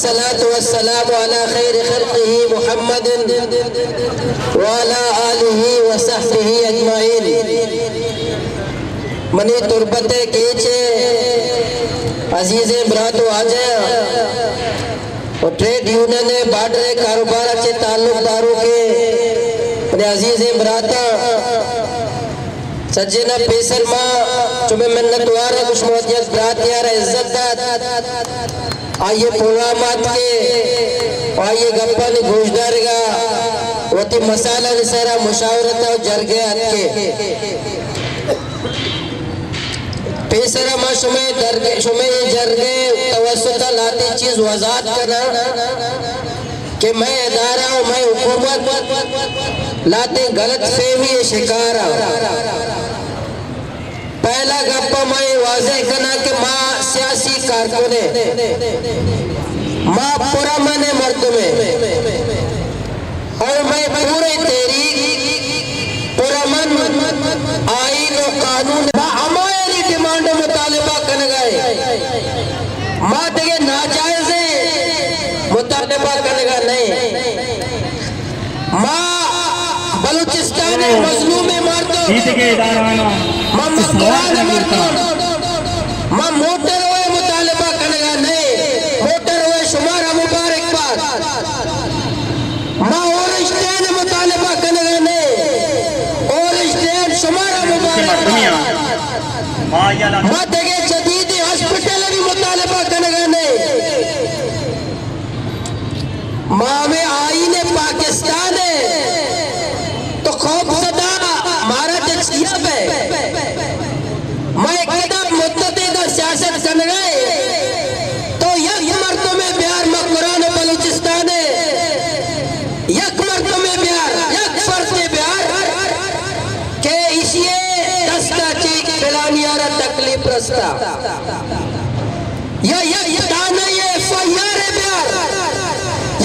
वस्सलातु वस्सलामु अला खैरि खल्क़िही मुहम्मदिन व अला आलिही व सहबिही अजमाइन। मनी तुरबते कीचे अजीज़े बरातो आ जाए और ट्रेड यूनियन बाडरे कारोबार से ताल्लुकदारों के अपने अजीज़े बराता सज्जना पेसर माँ चुमे मिन्नतवार खुशमौतियत बरातियार इज्जतदार आइए प्रोग्रामात के आइए गप्पा ने गोशदारगा वती मसाला निसारा मुशावरत और जरगे के पेसरा माँ शुमे दरगे शुमे ये जरगे तवस्सुता लाती चीज वजात करना कि मैं इदारा हूँ मैं हुकूमत लाते गलत फहमी शिकार पहला गप्पा मैं वाज़े करना कि माँ सियासी कारकुने माँ पूरा मने मर्द में और मैं पूरे तेरी पूरा मन आईन और कानून हमारी डिमांड मुतालिबा कर गए माँ देखे नाजायज मुतालिबा करने नहीं माँ बलूचिस्तान मजलूम मर्दों माँ मोटरवे मुतालिबा करने नहीं मोटरवे शुमारा मुबारकबाद माँ ऑरेंज ट्रेन मुतालिबा करने नहीं ऑरेंज ट्रेन शुमारा मुबारकबाद माँ देखे जदीद हॉस्पिटल भी मुतालिबा करने नहीं माँ में आईने पाकिस्तान है तो खौफ सदा मारा तस्कीब है मैं कदम मुद्दते का सियासत कर गए तो यक मर्दों में प्यार मकुरान बलूचिस्तान है यक मर्दों में प्यार यक फर्ज में प्यार के इसिए दस्ता चीज फिलानियारा तकलीफ रस्ता या ताना ये फयार है प्यार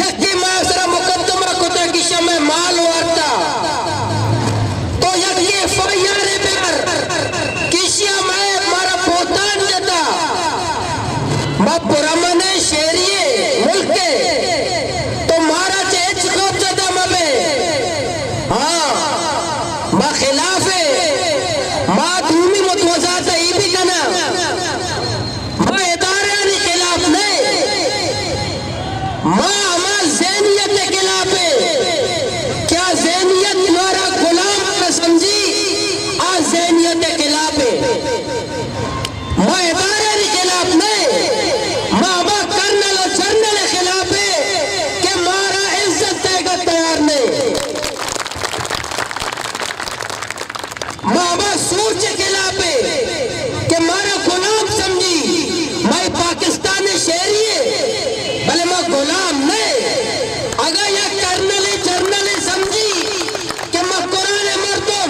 यकी मासरा मुकद्दमा कुता की शमे माल वारता तो यकी फयार है प्यार किसिया मैं मारा पोतान देता मां पुरमने शेरिए मुल्क के तो मारा चेच कोप देता मबे हाँ मां खिलाफ है मां धूमी मुतवजात ही भी कना मां इदारे ने खिलाफ नहीं मां हमार ज़हनियत के खिलाफ है क्या ज़हनियत तुम्हारा गुलाम न समझी आ ज़हनियत के खिलाफ है मां इदारे के खिलाफ नहीं मां कर्नल और जर्नल के खिलाफ है कि मारा इज्जत देगा तैयार नहीं मां सोच के खिलाफ है कि मारा गुलाम समझी मैं पाकिस्तानी शहरी है भले मैं गुलाम नहीं अगर यह कर्नल जर्नल समझी कि मैं कुरान मर्दम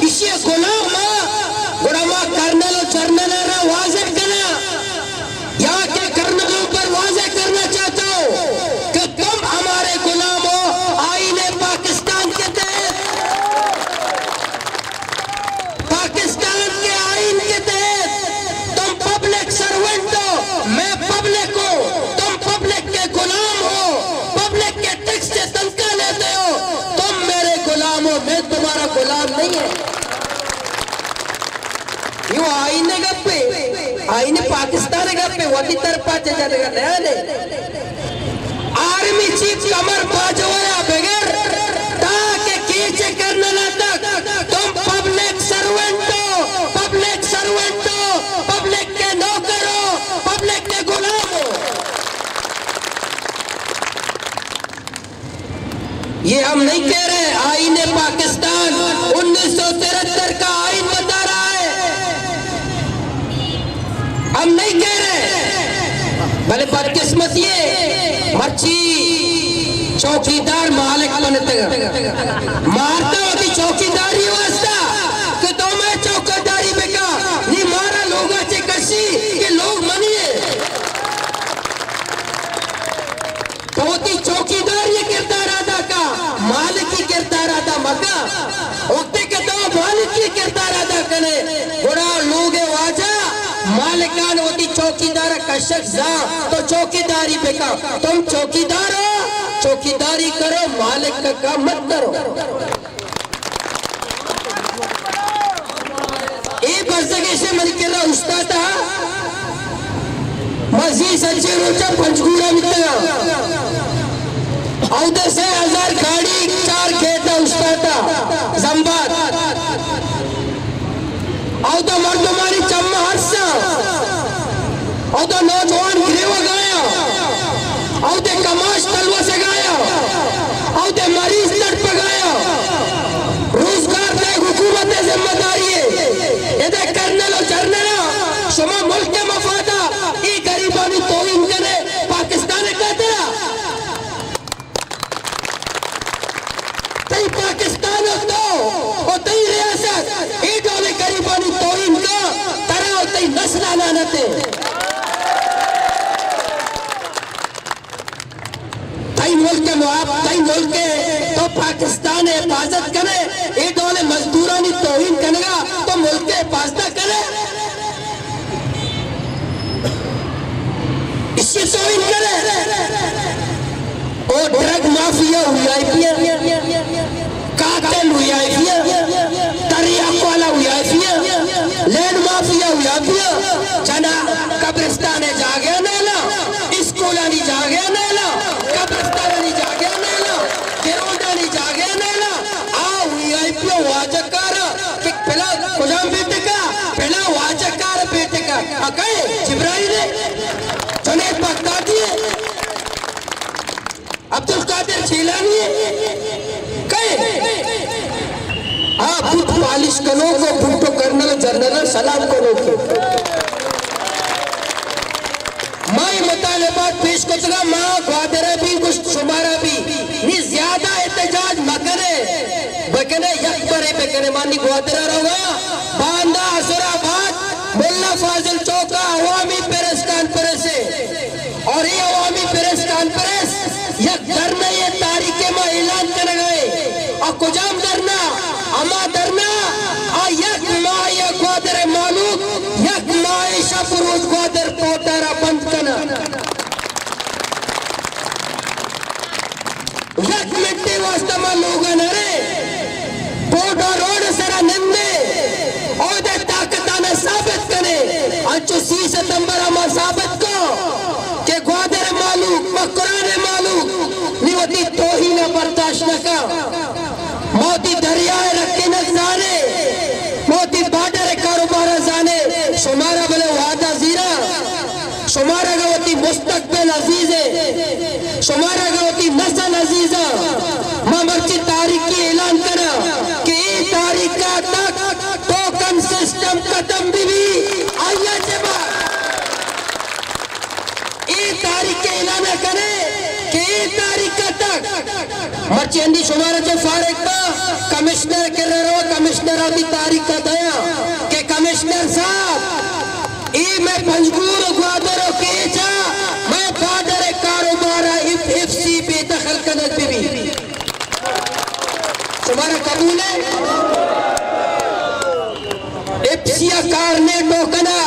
इसे गुलाम बुरा मां कर्नल और जर्नल वाज़े करना यहाँ के कर्नलों पर वाज़े करना चाहता हूँ कि तुम हमारे गुलाम हो आईने पाकिस्तान के तहत पाकिस्तान के आईन के तहत तुम पब्लिक सर्वेंट हो मैं पब्लिक हूँ तुम पब्लिक के गुलाम हो पब्लिक के टैक्स से तनख्वाह लेते हो तुम मेरे गुलाम हो मैं तुम्हारा गुलाम नहीं है यूं आईने गप्पे आईने पाकिस्तान गप्पे वती तरफ पाचे जाने नया नहीं आर्मी चीफ कमर बाजवाया बगैर ताकि कीचे करने ना तक तुम पब्लिक सर्वेंट हो पब्लिक के नौकर हो पब्लिक के गुलाम हो ये हम नहीं कह रहे आईने पाकिस्तान 1973 का आईन बता रहा है हम नहीं कह रहे भले बदकिस्मत ये मर्ची चौकीदार मालिक बनते मारता होती चौकीदारी वास्ता कि तो मैं चौकीदारी बेका नहीं मारा लोगा चे कसी के लोग मनिए तो होती चौकीदार ये किरदार अदा का मालिक की किरदार अदा मका होते के तो मालिक की किरदार अदा करे बुरा लोग वाजा मालिकान होती चौकीदार कशक जा तो चौकीदारी बेका। तुम चौकीदार हो, चौकीदारी करो, मालिक का काम मत करो। ये बरसगे से मलिकेरा उस्ताद मजीद सच्चे रोचा पंचगुड़ा मित्रा औदे से 1000 गाड़ी 4 खेता उस्तादा जंबात औदे मर्दमारी चम्मा हर्षा औदे नौजवान गिरेवा गाया औदे कमाश तलवा से गाया औदे मरीज तट पे गाया। रोजगार दे हुकूमत जिम्मेदारी है ये करने लो चरने ना शुमा मुल्क के मफादा ये गरीबानी तोहिन करे पाकिस्तान कहते तई पाकिस्तान तो और तई रियासत ये डोले गरीबानी तोहिन का तरह और तई नस्ल लानते तई मुल्क के मुआब तई मुल्क के तो पाकिस्तान हिफाजत करे ये डोले मजदूरानी तोहिन करेगा तो मुल्क के हिफाजत करे इससे तोहिन करे। और ड्रग माफिया हुआ कातिल हुआ तरियाक वाला हुआ लैंड माफिया हुआ चना कब्रिस्तान जागे नेला स्कूल जागे नेला कब्रिस्तान जागे नेला गिरोडा जागे नेला आ हुआ वाजकार कि पहला खुजाम बेटे का पहला वाजकार बेटे का अकय जिब्राइल जुनैद बगदादी अब्दुल कादिर जिलानी बुत पालिश करो को बुटो कर्नल जनरल सलाम करो के माई मुतालिबात पेश करेगा मां ग्वादरा भी कुछ शुमारा भी नि ज्यादा एहतजाज मकरे बकने यक परे बकने मानी ग्वादरा रहा बांदा असराबाद मुल्ला फाजिल चौका अवामी प्रेस कॉन्फ्रेंस और ये अवामी प्रेस कॉन्फ्रेंस यक धरना ये तारीखे में ऐलान कर गए और कुजाम धरना अमा धरना और यक माया ग्वादर मालूक यक मायशा पुरुष ग्वादर पोटारा बंद करना यक मिट्टी वास्ता में लोगों ने पोटा रोड सरा नंदे और दे ताकताने साबित करे अच्छो 30 सितंबर अमा साबित को के ग्वादर मालूक मकुराने मालूक निवती तोहीन बर्दाश्त न का मोती दरियाए रखे न जाने मोती बाडर कारोबार जाने शुमारा बले वादा जीरा शुमारा गवती मुस्तकबिल अजीजे शुमारा गवती नस्ल अजीजा ममरची तारीख की ऐलान करा कि ये तारीख का तक टोकन सिस्टम खत्म भी आइया जबा ये तारीख के ऐलान करे कि ये तारीख का तक मर्चेंदी शुमारा जो फारिग का कमिश्नर कर रहे हो कमिश्नर अभी तारीख का दया के कमिश्नर साहब ये मैं पंजगुर ग्वादर के जा मैं बाडर कारोबार एफसी बेदखल कनक भी तुम्हारा कबूल है एफसिया कार ने टोकना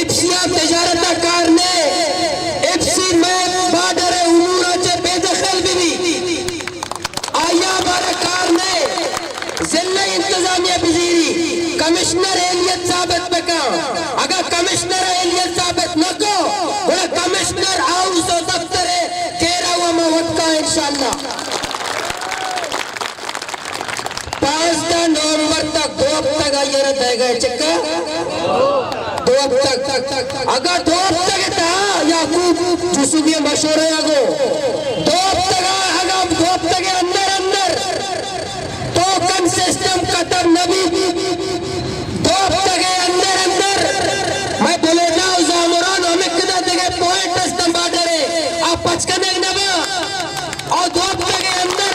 एफसिया तजारत कार ने एफसी में बाडर उमूरा चे बेदखल भी आया बारा कार ने जिला इंतजामिया वजीरी कमिश्नर एलियत साबित बका अगर कमिश्नर एलियत साबित न को बोला कमिश्नर हाउस और दफ्तर केरा हुआ मवत का इंशाअल्लाह 5 नवंबर तक 2 हफ्ते का ये देगा चक्का 2 हफ्ते तक अगर 2 हफ्ते था याकूब जुसूबिया मशहूर है आगो 2 हफ्ते का अगर 2 हफ्ते के अंदर टोकन सिस्टम खत्म नबी 2 हफ्ते के अंदर मैं बोले जाऊं जामुरान हमें किधर देखे पॉइंट सिस्टम बाडर है आप 55 नबा और 2 हफ्ते के अंदर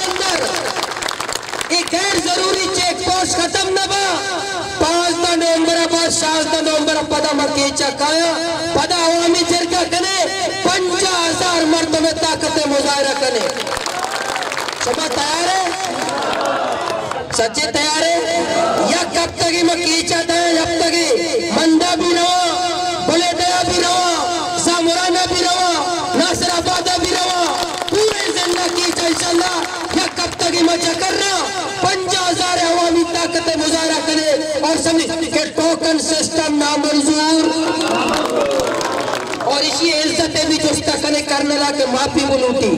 एक गैर जरूरी चेक पोस्ट खत्म नबा 5 नवंबर बाद 7 नवंबर पदा मके चकाया पदा अवामी जिरगा कने 50,000 मर्द में ताकत मुजाहरा कने सब तैयार है सच्चे तैयार है या कब तक मकीचा था जब तक मंदा भी ना बोले और समझ के टोकन सिस्टम नामंजूर और इसी इज्जत भी जो कने करने ला के माफी बोलूटी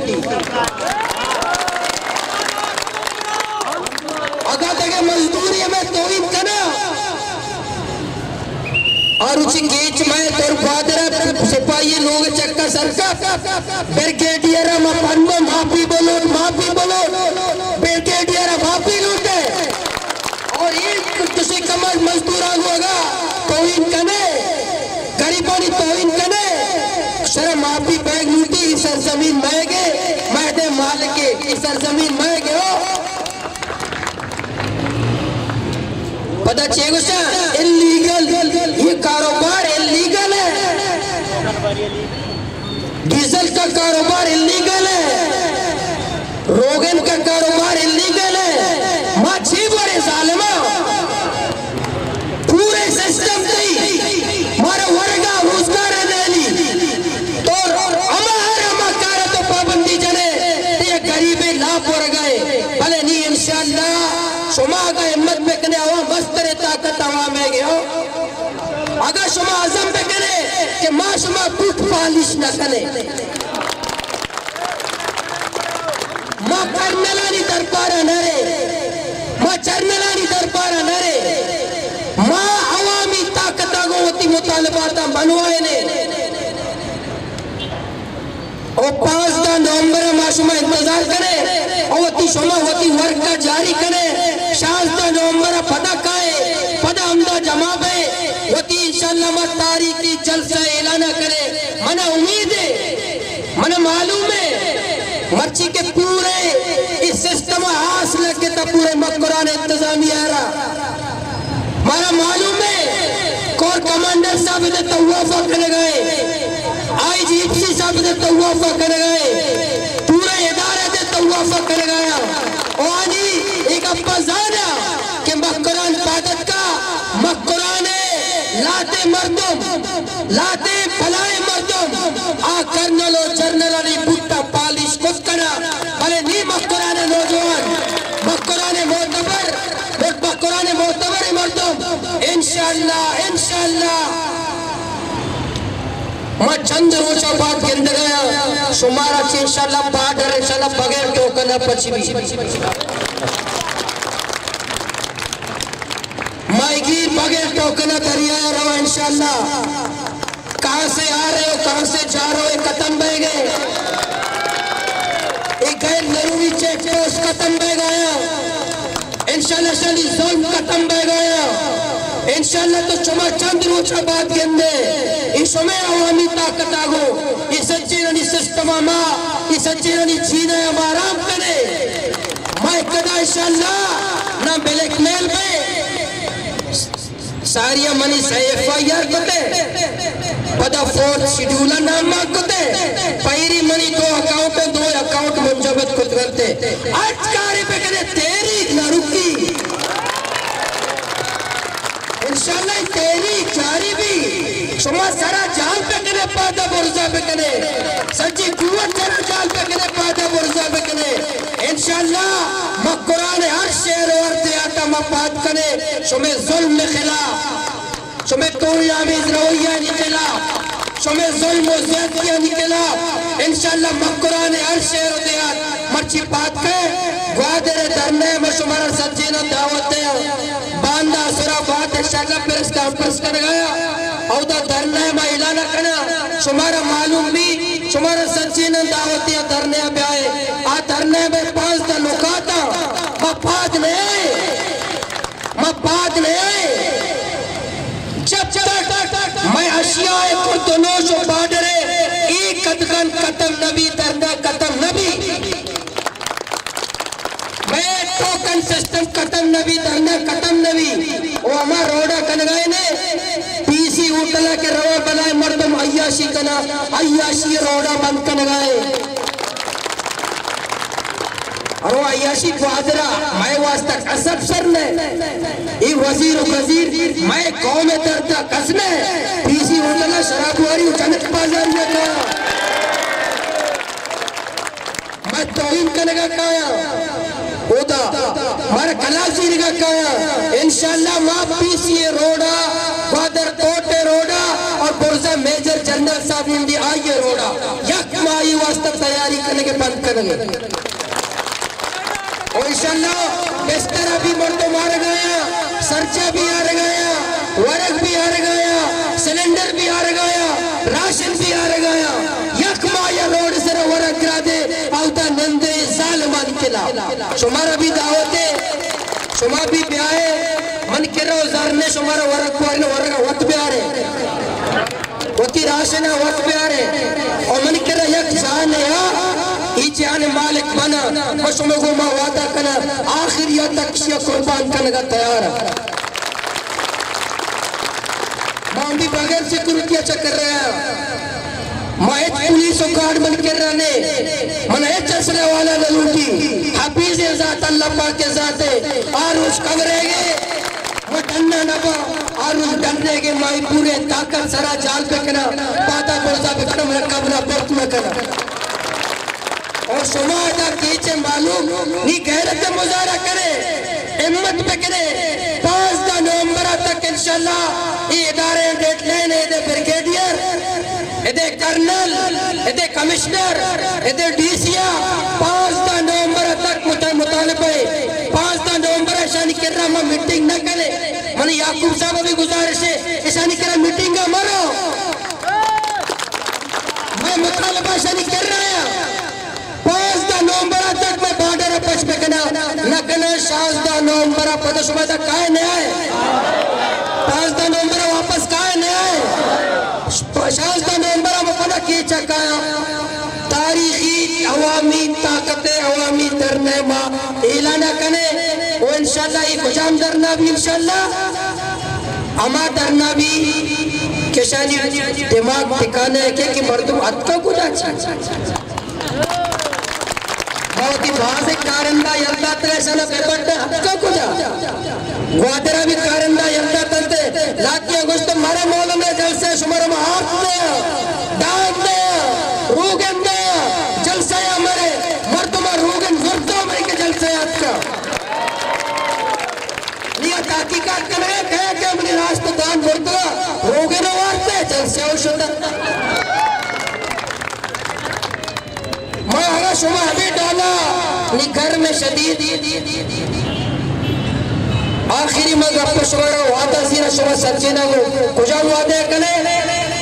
अगर तक मजदूरी में तो इतना और उसी केच में तोर फादर सिपाही लोग चक्का सरका ब्रिगेडियर माफी बोलो ब्रिगेडियर माफी लूटे और एक तुझे कमर मजदूर होगा तो इनकने गरीबानी तो इनकने शर्म माफी बैग लूटी इस सरजमीन में गए मैदे माल के इस सरजमीन में गए हो पता चेगुसा इलीगल ये कारोबार इलीगल है डीजल का कारोबार इलीगल है रोगन का कारोबार इलीगल है माछी बड़े जालिमा पूरे सिस्टम से मारा वर्गा रोजगार देली तो अमा कार तो पाबंदी जने ये गरीबे लाभ हो गए भले नहीं इंशाअल्लाह शुमा का हिम्मत में कने आवा मस्त रे ताकत आवा में गयो अगर शुमा आजम पे करे कि मां शुमा बूट पालिश न करे मां कर्नलानी दरबार नरे मां चरनलानी दरबार नरे मां अवामी ताकत गो होती मुतालबाता बनवाए ने और 5 नवंबर मां शुमा इंतजार करे और ती शुमा होती वर्क का जारी करे 7 नवंबर पदक आए पद हमदा जमा पे होती इंशाअल्लाह मा तारीखी जलसा ऐलान करे मने उम्मीद है मने मालूम है मर्ची के पूरे इस सिस्टम हास लगे तो पूरे मकरान इंतजामिया रहा मारा मालूम है कोर कमांडर साहब ने तवाफा कर गए आईजीपी साहब ने तवाफा कर गए पूरे इदारे ने तवाफा कर गया और आज एक अब्बा जाना कि मकरान पादत का मकरान लाते मर्दम लाते फलाए मर्दम आ कर्नल और जर्नल ने बुट्टा पालिश कुछ करा भले नहीं मकरान नौजवान मकरान मोतबर मर्दम इंशाअल्लाह मैं चंद रोजा बाद के अंदर गया शुमारा से इंशाअल्लाह बाद इंशाअल्लाह बगैर टोकन पची भी माइगी बगैर टोकन करिया रहा इंशाअल्लाह कहां से आ रहे हो कहां से जा रहे हो खत्म बह गए एक गैर जरूरी चेक पोस्ट खत्म बह गया इंशाअल्लाह जुल्म खत्म बह गया इंशाअल्लाह तो चुमा चंद रोजा बाद के अंदर इस समय अवामी ताकत आगो इस सच्चे सिस्टम मा इस सच्चे जीना आराम करे मैं कदा इंशाअल्लाह ना ब्लैकमेल में सारिया मनी एफआईआर कोते पदा 4th शेड्यूल नाम कोते पैरी मनी 2 अकाउंट मुंजबत खुद करते आज कार्य पे करे तेरी ना रुकी इंशाअल्लाह तेरी जारी भी शुमा सारा जाल पे करे पादा बुर्जा पे करे सच्ची कुव्वत सारा जाल पे करे पादा बुर्जा पे करे इंशाअल्लाह मकुरान हर शेर और आता मफाद करे शुमे जुल्म के खिलाफ शुमे तोड़यामीज रवैया निकला शुमे जुल्म और ज़्यादतियां निकला इंशाअल्लाह मकुरान हर शेर और मर्ची बात के ग्वादर धरने में शुमारा सच्ची ना दावत बांदा सुरा बात इंशाअल्लाह प्रेस कॉन्फ्रेंस कर गया और धरने में ऐलान करना शुमारा मालूम भी शुमारा सच्ची ना दावतियां धरने पे आए आ धरने में 5 दिन नुकाता मफाद नहीं आए जब तक मैं अशियाए खुर्दनोश और बाडरे एक कदगन कतम नबी धरना कतम नबी मैं टोकन सिस्टम कतम नबी धरना कतम नबी वो हमारा रोड़ा कन गए ने पीसी उठला के रवा बनाए मर्दम अय्याशी कना अय्याशी रोड़ा बंद कन गए और वो अय्याशी ग्वादरा मैं वास्ता कसब सर ने ये वजीर मैं कौम दर्दा कसने पीसी उठला शराबवारी जनक बाजार में का मैं तौहीन करने का कहा होता मारे कलासी का इंशाल्लाह माँ पीसीए रोड़ा बादर कोटे रोड़ा और पुरजा मेजर जनरल साहब इंदी आइए रोड़ा यक माई वास्ते तैयारी करने के बंद करेंगे और इंशाल्लाह बिस्तर भी मर्दों मार गया सर्चा भी आ गया वर्क भी आ गया सिलेंडर भी आ गया राशन भी आ गया यक माया रोड से वर्क करा दे आवता नंदे जालमान किला शुमारा भी दावते शुमा भी ब्याहे मन के रो जारने शुमारा वर्क को ने वर्क वत ब्यारे वती राशन वत ब्यारे और मन के रो यक जाने या इजान मालिक बना मशमो को मा वादा करना आखिर या तक शिया कुर्बान करने का तैयार है मां भी बगैर सिक्योरिटी चक्कर रहा है मैं पुलिस गार्ड बन के रहने मन चसने वाला न लूटी हफीज जात अल्लाह पाक के जाते और उस कमरेगे मैं डरना न पा और उस डरने के माई पूरे ताकत सरा जाल पे करा पाता बोलता पे करा मेरा कमरा बर्त में करा और समाजा कीचे मालूम नी गैरत मुजाहरा करे हिम्मत पे करे 5 नवंबर तक इंशाल्लाह ये इदारे डेट लेने दे ब्रिगेडियर इधे कर्नल इधे कमिश्नर इधे डीसीया 5 नवंबर तक मुतालिबे 5 नवंबर शानी कर रहा मीटिंग न करे मन याकूब साहब भी गुजारिश है शानी कर मीटिंग का मरो मैं मुतालिबा शानी कर रहा है 5 नवंबर तक मैं बॉर्डर पछ पे कना न कना 7 नवंबर पद सुबह तक काहे न आए 5 नवंबर वापस काहे न आए 7 नवंबर में पता की चकाया तारीखी अवामी ताकत अवामी धरने मा ऐलान कने वो इंशाल्लाह ये खुशाम धरना भी इंशाल्लाह अमा धरना भी केशानी दिमाग ठिकाने के कि मर्दों अत्का कुछ अच्छा बहुत ही भाषे कारंदा यल्दा त्रेशन पेपर अत्का कुछ ग्वादरा भी कारंदा यल्दा तंते लाकी अगस्त मारे मौलम ने जलसे शुमार में हाथ दे डांग दे रूगन दे जलसे हमारे मर्दों में रूगन गुर्दों में के जलसे अत्का लिया ताकीकात करने कहे कि अपनी राष्ट्र दान गुर्दों रूगन वार्ते जलसे औषध मैं शुमा अभी डाला नी घर में शदीद आखिरी में गप्प शुमारा वादा सीना शुमा सच्चे ना वो कुजा वादे कने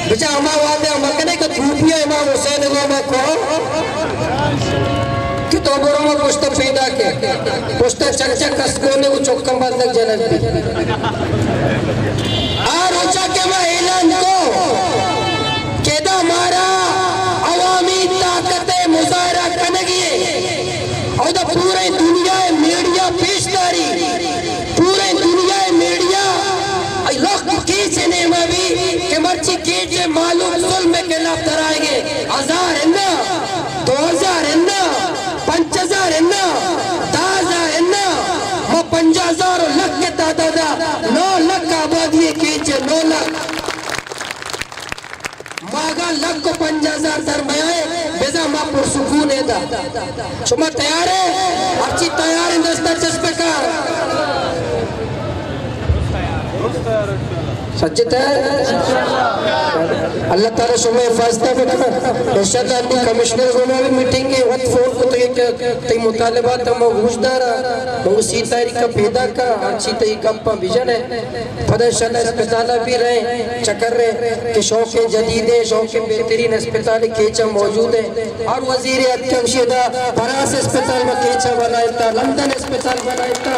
बिचा अमा वादे मकने को धूपिया इमाम हुसैन को मैं को कि तो बोरो में पुष्ट पैदा के पुष्ट चकचक कसकोने को चौकम बात तक जनक भी और ऊंचा के मैं ऐलान को केदा मारा अवामी ताकतें मुजाहरा कनेगी और तो पूरे दुनिया मीडिया पेशदारी पूरे दुनिया मीडिया लोग कीचे ने में भी कि मर्ची कीचे मालूम जुल्म के खिलाफ डराएंगे 1000 है ना 2000 है ना 5000 है ना 10000 है ना वो 50,000 लाख के दादा 9 लाख आबादी कीचे 9 लाख मागा लग को 50,000 दरमयाए बेजा माँ पुरसुकून है दा शुमा तैयार है अच्छी तैयार है दस्तर चस्पे का सच्चित है अल्लाह ताला शुमा फास्ता पे करना इंशाल्लाह अपनी कमिश्नर को भी मीटिंग के वक्त फोन को तो ये तई मुतालिबा तो मैं घुसदारा मैं सी तारीख का पैदा का अच्छी तई का विजन है फदा इंशाल्लाह अस्पताल भी रहे चक्कर रहे कि शौक जदीद है शौक बेहतरीन अस्पताल केचा मौजूद है और वजीर अध्यक्षदा फरास अस्पताल में केचा बनाया था लंदन अस्पताल बनाया था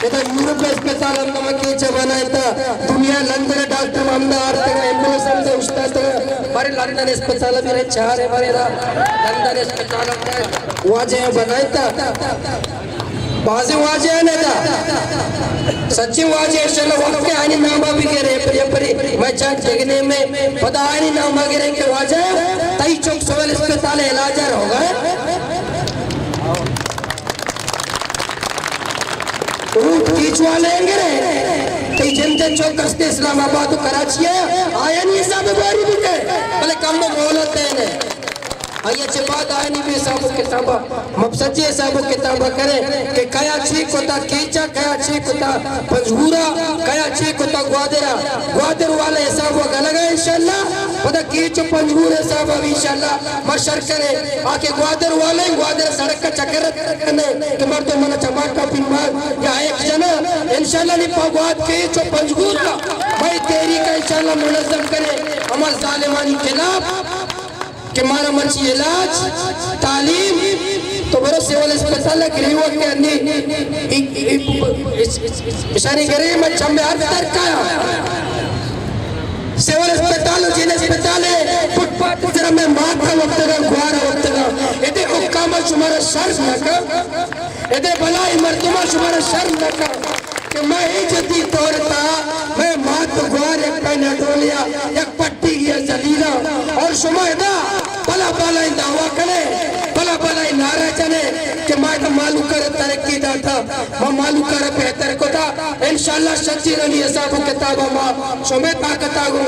इधर यूरोप अस्पताल में केचा बनाया था दुनिया लंदन डॉक्टर मामला आर्थिक एम्बुलेंस से उस्ताद हमारे लंदन अस्पताल भी रहे 4 है हमारे लंदन अस्पताल में वाजे बनाया था बाजे वाजे ने था सच्ची वाजे चलो वक्त के आनी नामा भी के रे परे मैं चाक जगने में पता आनी नामा के रे के वाजे तई चौक सवाल अस्पताल इलाज होगा रूट खींचवा लेंगे रे कई जनता चौक कस्ते इस्लामाबाद कराची आया नहीं साहब बारी भी के भले कम में बोलते हैं आइए चे बात आए नहीं भी साबु किताबा मबसची साबु किताबा करे कि कया ठीक होता कीचा कया ठीक होता पंजूरा कया ठीक होता ग्वादर वाले हिसाब लगा इंशाल्लाह पता कीच पंजूर हिसाब इंशाल्लाह मशर करे आके ग्वादर सड़क का चक्कर करने कि मर तो मन चमाका पिनवार या एक जना इंशाल्लाह नहीं पगवाद कीच पंजूर का भाई तेरी का इंशाल्लाह मुनज़्ज़म करे अमल जालिमानी खिलाफ कि मारा मर्ची इलाज तालीम तो बरो सिविल अस्पताल गरीबों के अन्नी इशानी गरीब में चंबे हर तरह का सिविल अस्पताल जिले अस्पताल है फुटपाथ जरा में माथा वक्त का गुआरा वक्त का इधर हुक्काम शुमारा शर्म न का इधर भलाई मर्दमा शुमारा शर्म न का कि मैं ही जदी तोड़ता मैं मात गुआर एक पहना डोलिया एक पट्टी की जलीला और शुमाइदा भला भला दावा करे भला भला नारा चले कि मैं तो मालूम कर तरक्की दाता मैं मालूम कर बेहतर को था इंशाल्लाह सच्ची रनी हिसाब किताब मां शुमे ताकत आगो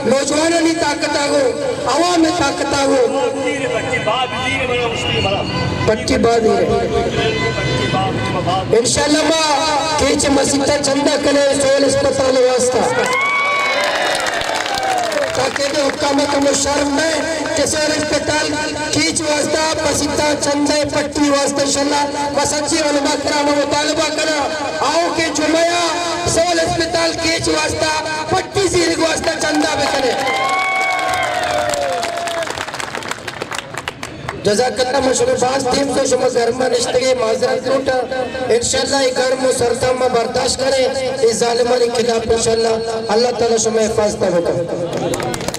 नौजवान नहीं ताकत आगो आवाम में ताकत आगो पट्टी बाद इंशाल्लाह मां केच मसीता चंदा करे सिविल अस्पताल वास्ता ताकि दे हुक्काम का मुशर्रफ में किसी अस्पताल खींच वास्ता पसीता चंदा पट्टी वास्ता इंशाल्लाह वसच्ची उलमा कराम मुतालबा करा आओ के जुमया सिविल अस्पताल खींच वास्ता पट्टी सीर वास्ता चंदा भी करे जज़ाकल्लाह मशरूबात टीम को शुमा गरमा रिश्ते माजरत लूटा इंशाल्लाह गर्म सरता में बर्दाश्त करे इस जालिमानी खिलाफ इंशाल्लाह अल्लाह ताला शुमा हिफाजत होगा।